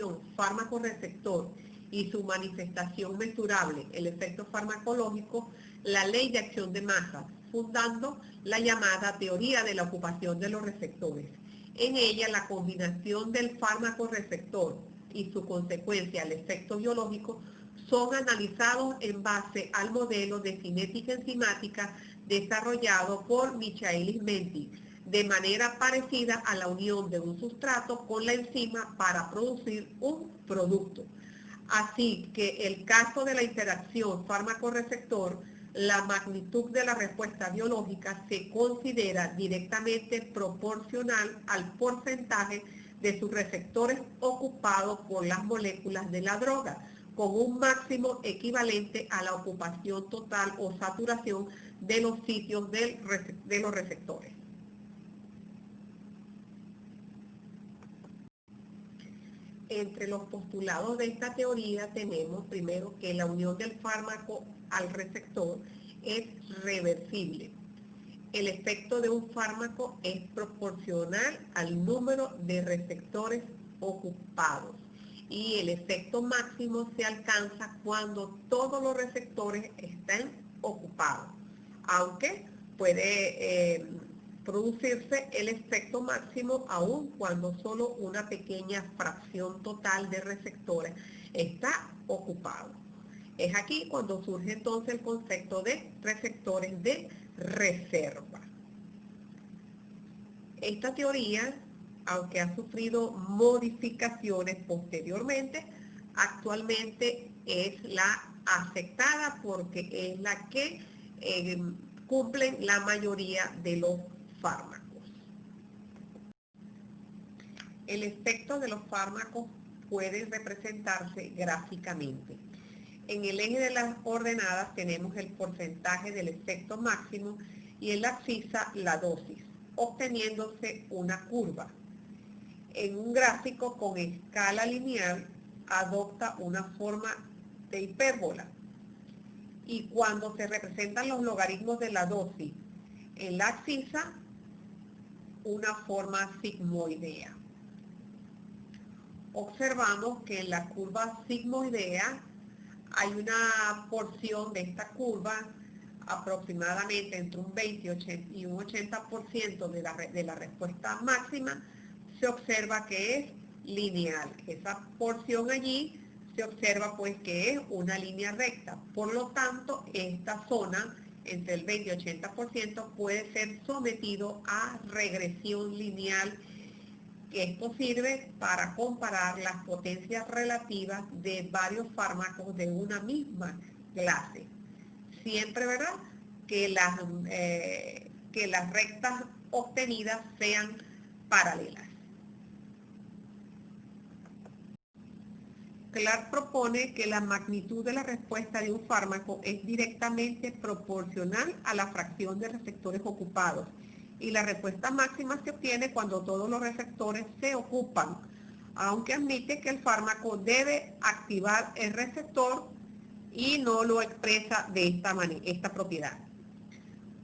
interacción fármaco-receptor y su manifestación mesurable, el efecto farmacológico, la ley de acción de masa, fundando la llamada teoría de la ocupación de los receptores. En ella, la combinación del fármaco receptor y su consecuencia, el efecto biológico, son analizados en base al modelo de cinética enzimática desarrollado por Michaelis-Menti, de manera parecida a la unión de un sustrato con la enzima para producir un producto. Así que el caso de la interacción fármaco-receptor, la magnitud de la respuesta biológica se considera directamente proporcional al porcentaje de sus receptores ocupados por las moléculas de la droga, con un máximo equivalente a la ocupación total o saturación de los sitios de los receptores. Entre los postulados de esta teoría tenemos primero que la unión del fármaco al receptor es reversible. El efecto de un fármaco es proporcional al número de receptores ocupados y el efecto máximo se alcanza cuando todos los receptores están ocupados, aunque puede producirse el efecto máximo aún cuando solo una pequeña fracción total de receptores está ocupado. Es aquí cuando surge entonces el concepto de receptores de reserva. Esta teoría, aunque ha sufrido modificaciones posteriormente, actualmente es la aceptada porque es la que cumplen la mayoría de los fármacos. El efecto de los fármacos puede representarse gráficamente. En el eje de las ordenadas tenemos el porcentaje del efecto máximo y en la abscisa la dosis, obteniéndose una curva. En un gráfico con escala lineal adopta una forma de hipérbola. Y cuando se representan los logaritmos de la dosis en la abscisa, una forma sigmoidea. Observamos que en la curva sigmoidea hay una porción de esta curva aproximadamente entre un 20 y un 80% de la respuesta máxima se observa que es lineal. Esa porción allí se observa pues que es una línea recta. Por lo tanto, esta zona entre el 20 y 80% puede ser sometido a regresión lineal. Esto sirve para comparar las potencias relativas de varios fármacos de una misma clase. Siempre, ¿verdad?, que las rectas obtenidas sean paralelas. Clark propone que la magnitud de la respuesta de un fármaco es directamente proporcional a la fracción de receptores ocupados y la respuesta máxima se obtiene cuando todos los receptores se ocupan, aunque admite que el fármaco debe activar el receptor y no lo expresa de esta propiedad.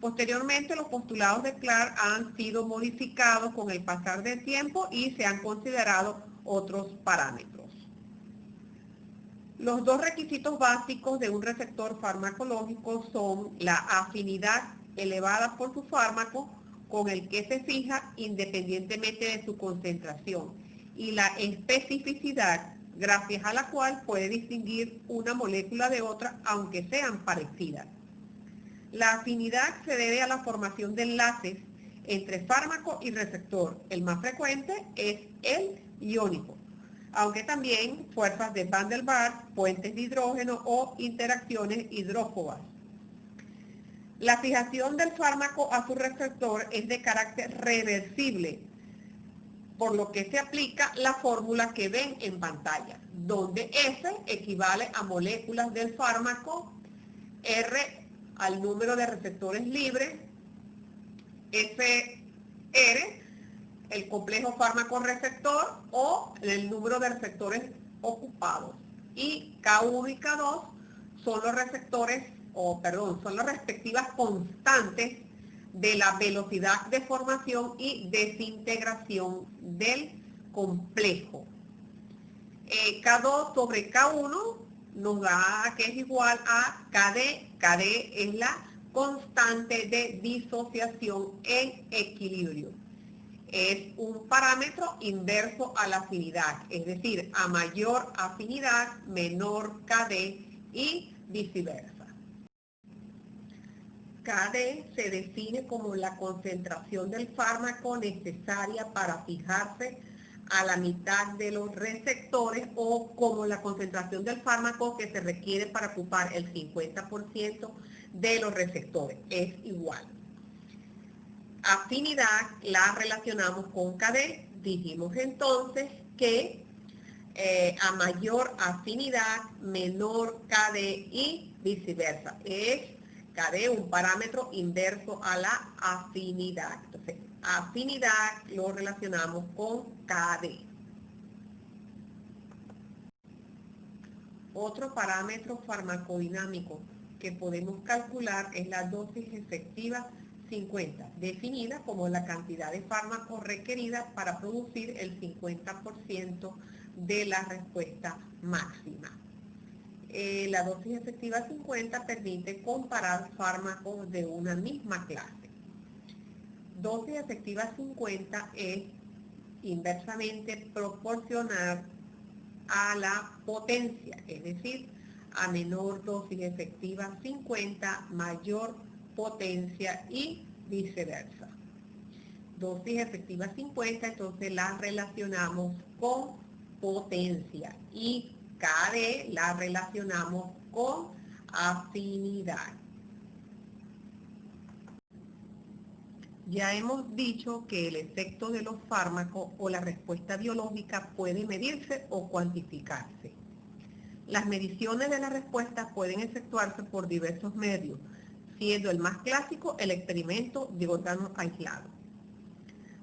Posteriormente, los postulados de Clark han sido modificados con el pasar del tiempo y se han considerado otros parámetros. Los dos requisitos básicos de un receptor farmacológico son la afinidad elevada por su fármaco con el que se fija independientemente de su concentración y la especificidad gracias a la cual puede distinguir una molécula de otra aunque sean parecidas. La afinidad se debe a la formación de enlaces entre fármaco y receptor. El más frecuente es el iónico, aunque también fuerzas de Van der Waals, puentes de hidrógeno o interacciones hidrófobas. La fijación del fármaco a su receptor es de carácter reversible, por lo que se aplica la fórmula que ven en pantalla, donde S equivale a moléculas del fármaco, R al número de receptores libres, FR, el complejo fármaco-receptor o el número de receptores ocupados. Y K1 y K2 son los receptores, son las respectivas constantes de la velocidad de formación y desintegración del complejo. K2 sobre K1 nos da que es igual a KD. KD es la constante de disociación en equilibrio. Es un parámetro inverso a la afinidad, es decir, a mayor afinidad, menor KD y viceversa. KD se define como la concentración del fármaco necesaria para fijarse a la mitad de los receptores o como la concentración del fármaco que se requiere para ocupar el 50% de los receptores. Es igual. Afinidad la relacionamos con KD. Dijimos entonces que a mayor afinidad, menor KD y viceversa. Es KD un parámetro inverso a la afinidad. Entonces, afinidad lo relacionamos con KD. Otro parámetro farmacodinámico que podemos calcular es la dosis efectiva 50, definida como la cantidad de fármaco requerida para producir el 50% de la respuesta máxima. La dosis efectiva 50 permite comparar fármacos de una misma clase. Dosis efectiva 50 es inversamente proporcional a la potencia, es decir, a menor dosis efectiva 50, mayor potencia y viceversa. Dosis efectiva 50, entonces la relacionamos con potencia y KD la relacionamos con afinidad. Ya hemos dicho que el efecto de los fármacos o la respuesta biológica puede medirse o cuantificarse. Las mediciones de la respuesta pueden efectuarse por diversos medios, siendo el más clásico el experimento de órganos aislados.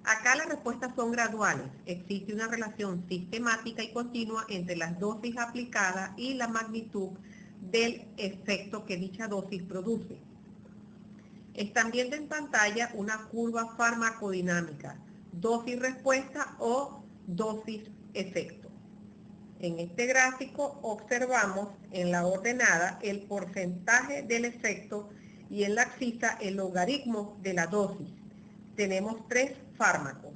Acá las respuestas son graduales. Existe una relación sistemática y continua entre las dosis aplicadas y la magnitud del efecto que dicha dosis produce. Están viendo en pantalla una curva farmacodinámica, dosis-respuesta o dosis-efecto. En este gráfico observamos en la ordenada el porcentaje del efecto y en la axis el logaritmo de la dosis. Tenemos tres fármacos.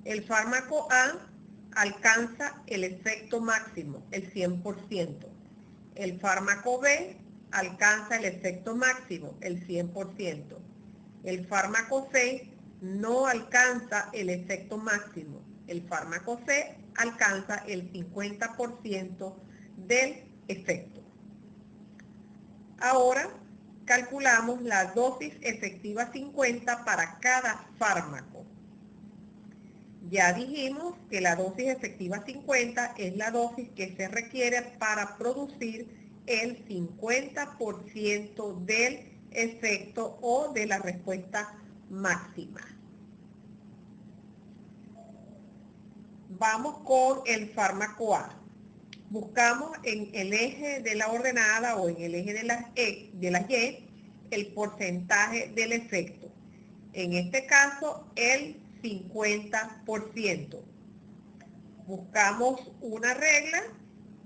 El fármaco A alcanza el efecto máximo, el 100%. El fármaco B alcanza el efecto máximo, el 100%. El fármaco C no alcanza el efecto máximo. El fármaco C alcanza el 50% del efecto. Ahora calculamos la dosis efectiva 50 para cada fármaco. Ya dijimos que la dosis efectiva 50 es la dosis que se requiere para producir el 50% del efecto o de la respuesta máxima. Vamos con el fármaco A. Buscamos en el eje de la ordenada o en el eje de las Y el porcentaje del efecto. En este caso, el 50%. Buscamos una regla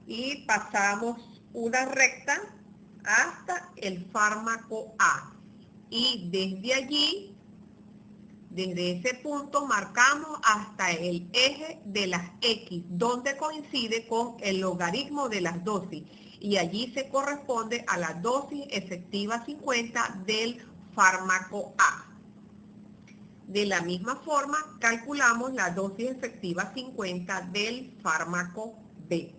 y pasamos una recta hasta el fármaco A. Y desde allí, desde ese punto, marcamos hasta el eje de las X, donde coincide con el logaritmo de las dosis. Y allí se corresponde a la dosis efectiva 50 del fármaco A. De la misma forma, calculamos la dosis efectiva 50 del fármaco B.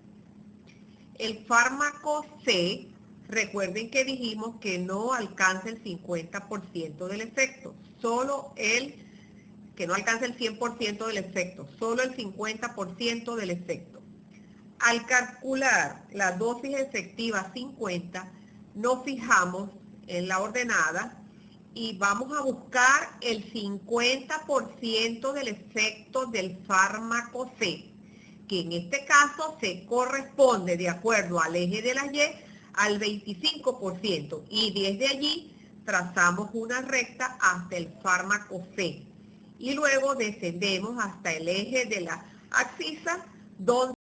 El fármaco C, recuerden que dijimos que no alcanza el 50% del efecto, que no alcanza el 100% del efecto, solo el 50% del efecto. Al calcular la dosis efectiva 50, nos fijamos en la ordenada y vamos a buscar el 50% del efecto del fármaco C, que en este caso se corresponde, de acuerdo al eje de la Y, al 25%. Y desde allí trazamos una recta hasta el fármaco C. Y luego descendemos hasta el eje de la axis, donde